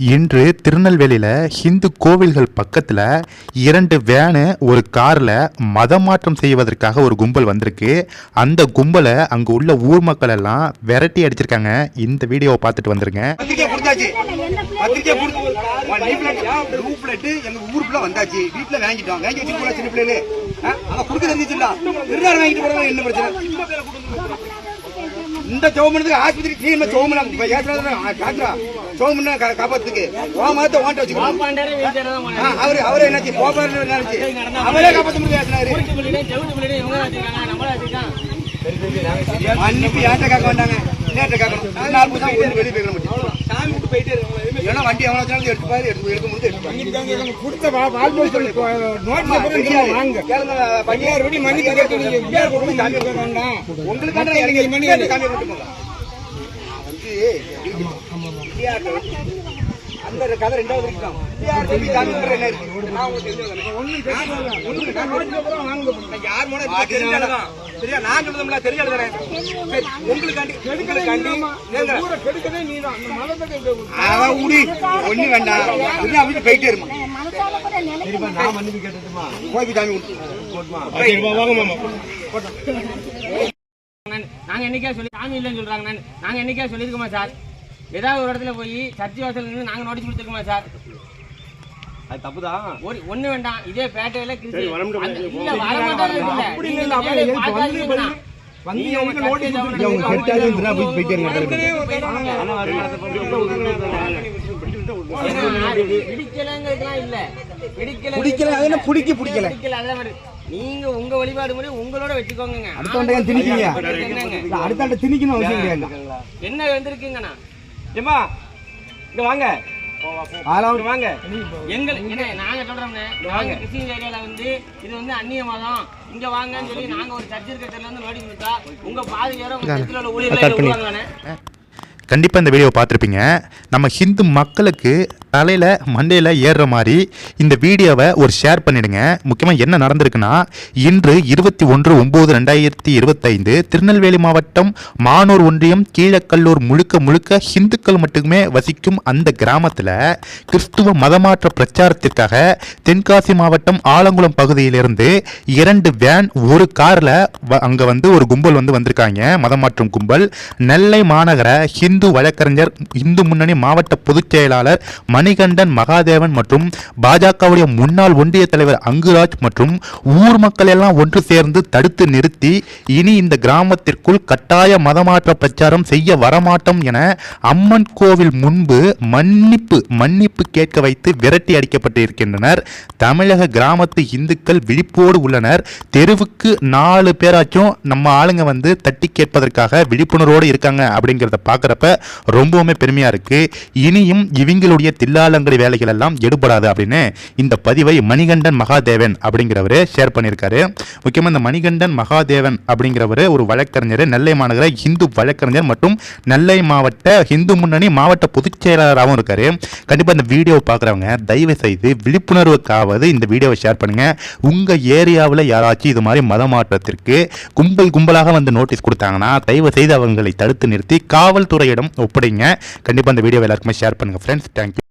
இன்று திருநெல்வேலியில் ஹிந்து கோவில்கள் பக்கத்தில் 2 வேனு ஒரு காரில் மதமாற்றம் செய்வதற்காக ஒரு கும்பல் வந்திருக்கு. அந்த கும்பலை அங்கே உள்ள ஊர் மக்கள் எல்லாம் விரட்டி அடிச்சிருக்காங்க. இந்த வீடியோவை பார்த்துட்டு வந்துருங்க. இந்த சோமனுக்கு ஆஸ்பத்திரி டீம் சோமன் காட்டுறா சோமன் காப்பாத்துக்கு ஓமாத்த ஓட்ட வச்சுக்கணும். அவரு என்னாச்சு கோபால் என்னாச்சு அவரே காப்பாற்ற முடியாது. அன்னைக்கு யார்ட்ட காக்க வந்தாங்க நேற்று காக்கணும். 4 நிமிஷம் வெளியே போயிட முடியும். சாமி விட்டு போயிட்டே ஏன்னா வண்டி எவ்வளோ எடுத்து பாரு எடுக்க முடியாது. கொடுத்த அந்த கதை 2வது இருக்கும். நான் சொல்லுதா தெரியாது ஒண்ணு வேண்டாம் அப்படி போயிட்டே இருமா. நாங்க என்னைக்கா சொல்லி சாமி இல்லைன்னு சொல்றாங்க. நாங்க என்னைக்கா சொல்லியிருக்கோமா சார்? ஏதாவது ஒரு இடத்துல போய் சர்ச்சை வாசல் நின்று நாங்க நோட்டீஸ் கொடுத்துருக்கோமா சார்? அது தப்புதான். ஒண்ணு வேண்டாம். இதே பேட்டையில நீங்க உங்க வழிபாடு முறை உங்களோட வச்சுக்கோங்க. அடுத்த திணிக்கணும் அவசியம் கிடையாது. என்ன வந்திருக்குங்கண்ணா? ஏமா இங்க வாங்க வாங்க. நாங்க சொல்றோம்னே, நாங்க கிறிஸ்டின் ஏரியால வந்து இது வந்து அந்நிய மதம், இங்க வாங்கன்னு சொல்லி நாங்க ஒரு சர்ச் இருக்கிறதுல இருந்து நோட்டீஸ் கொடுத்தா உங்க பாதியோட உங்க சர்ச்சில் உள்ள ஊழியர்கள் கண்டிப்பாக இந்த வீடியோவை பார்த்துருப்பீங்க. நம்ம ஹிந்து மக்களுக்கு தலையில் மண்டையில் ஏறுற மாதிரி இந்த வீடியோவை ஒரு ஷேர் பண்ணிடுங்க. முக்கியமாக என்ன நடந்திருக்குன்னா, இன்று 21/9/2025 திருநெல்வேலி மாவட்டம் மானூர் ஒன்றியம் கீழக்கல்லூர் முழுக்க ஹிந்துக்கள் மட்டுமே வசிக்கும் அந்த கிராமத்தில் கிறிஸ்துவ மதமாற்ற பிரச்சாரத்திற்காக தென்காசி மாவட்டம் ஆலங்குளம் பகுதியிலிருந்து 2 வேன் ஒரு காரில் அங்கே வந்து ஒரு கும்பல் வந்திருக்காங்க. மதமாற்றம் கும்பல். நெல்லை மாநகர இந்து வழக்கறிஞர் இந்து முன்னணி மாவட்ட பொதுச் செயலாளர் மணிகண்டன் மகாதேவன் மற்றும் பாஜகவுடைய முன்னாள் ஒன்றிய தலைவர் அங்குராஜ் மற்றும் ஊர் மக்கள் எல்லாம் ஒன்று சேர்ந்து தடுத்து நிறுத்தி இனி இந்த கிராமத்திற்குள் கட்டாய மதமாற்ற பிரச்சாரம் செய்ய வரமாட்டோம் என அம்மன் கோவில் முன்பு மன்னிப்பு கேட்க வைத்து விரட்டி அடிக்கப்பட்டிருக்கின்றனர். தமிழக கிராமத்து இந்துக்கள் விழிப்போடு உள்ளனர். தெருவுக்கு 4 பேராச்சும் நம்ம ஆளுங்க தட்டி கேட்பதற்காக விழிப்புணர்வோடு இருக்காங்க. அப்படிங்கிறத பார்க்குறப்ப ரொம்பவுமே பெருமையா இருக்கு. இனியும் இவங்களுடைய தில்லாலங்கடி வேலைகள் எல்லாம் எடுபடாது அப்படின்னு இந்த பதிவை மணிகண்டன் மகாதேவன் அப்படிங்கிறவரு ஷேர் பண்ணியிருக்காரு. முக்கியமாக இந்த மணிகண்டன் மகாதேவன் அப்படிங்கிறவர் ஒரு வழக்கறிஞர், நெல்லை மாநகர இந்து வழக்கறிஞர் மற்றும் நெல்லை மாவட்ட இந்து முன்னணி மாவட்ட பொதுச் செயலாளராகவும் இருக்காரு. கண்டிப்பாக இந்த வீடியோ பார்க்குறவங்க தயவு செய்து விழிப்புணர்வுக்காவது இந்த வீடியோவை ஷேர் பண்ணுங்க. உங்க ஏரியாவில் யாராச்சும் இது மாதிரி மதமாற்றத்திற்கு கும்பலாக நோட்டீஸ் கொடுத்தாங்கன்னா தயவு செய்து அவங்களை தடுத்து நிறுத்தி காவல்துறையிடம் ஒப்படைங்க. கண்டிப்பாக இந்த வீடியோ எல்லாருக்குமே ஷேர் பண்ணுங்க ஃப்ரெண்ட்ஸ். தேங்க்யூ.